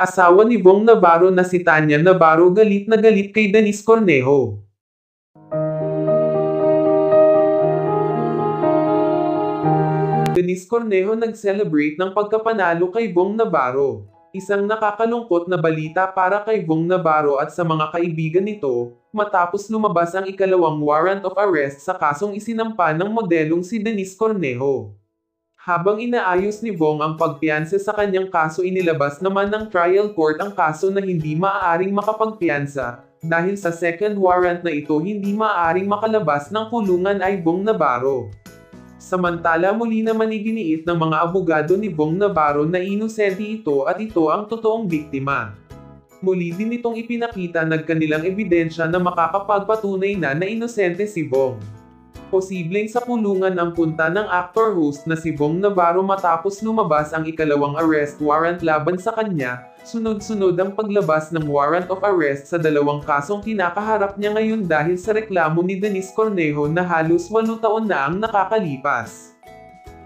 Asawa ni Bong Navarro na si Tanya Navarro galit na galit kay Denise Cornejo. Denise Cornejo nag-celebrate ng pagkapanalo kay Bong Navarro. Isang nakakalungkot na balita para kay Bong Navarro at sa mga kaibigan nito, matapos lumabas ang ikalawang warrant of arrest sa kasong isinampa ng modelong si Denise Cornejo. Habang inaayos ni Bong ang pagpiyansa sa kanyang kaso, inilabas naman ng trial court ang kaso na hindi maaaring makapagpiyansa, dahil sa second warrant na ito hindi maaaring makalabas ng kulungan ay Bong Navarro. Samantala muli naman iginiit ng mga abogado ni Bong Navarro na inosente ito at ito ang totoong biktima. Muli din itong ipinakita ng kanilang ebidensya na makakapagpatunay na inosente si Bong. Posibleng sa kulungan ang punta ng actor-host na si Bong Navarro matapos lumabas ang ikalawang arrest warrant laban sa kanya, sunod-sunod ang paglabas ng warrant of arrest sa dalawang kasong kinakaharap niya ngayon dahil sa reklamo ni Denise Cornejo na halos 8 taon na ang nakakalipas.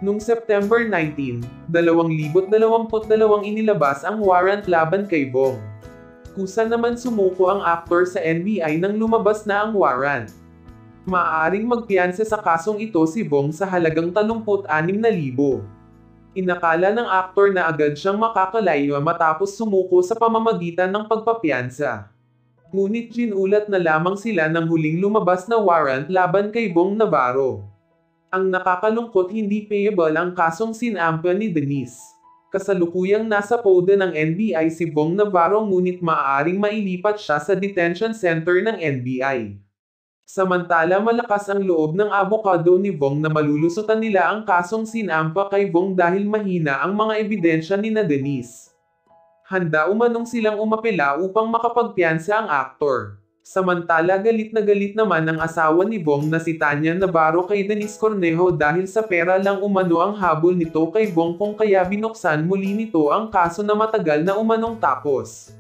Noong September 19, 2022 inilabas ang warrant laban kay Bong. Kusa naman sumuko ang aktor sa NBI nang lumabas na ang warrant. Maaaring magpiyansa sa kasong ito si Bong sa halagang 36,000. Inakala ng aktor na agad siyang makakalayo matapos sumuko sa pamamagitan ng pagpapiyansa. Ngunit ginulat na lamang sila ng huling lumabas na warrant laban kay Bong Navarro. Ang nakakalungkot, hindi payable ang kasong sinampa ni Denise. Kasalukuyang nasa poda ng NBI si Bong Navarro ngunit maaaring mailipat siya sa detention center ng NBI. Samantala malakas ang loob ng abogado ni Bong na malulusutan nila ang kasong sinampa kay Bong dahil mahina ang mga ebidensya ni Denise. Handa umanong silang umapela upang makapagpiyansa ang aktor. Samantala galit na galit naman ang asawa ni Bong na si Tanya Navarro kay Denise Cornejo dahil sa pera lang umano ang habol nito kay Bong kung kaya binuksan muli nito ang kaso na matagal na umanong tapos.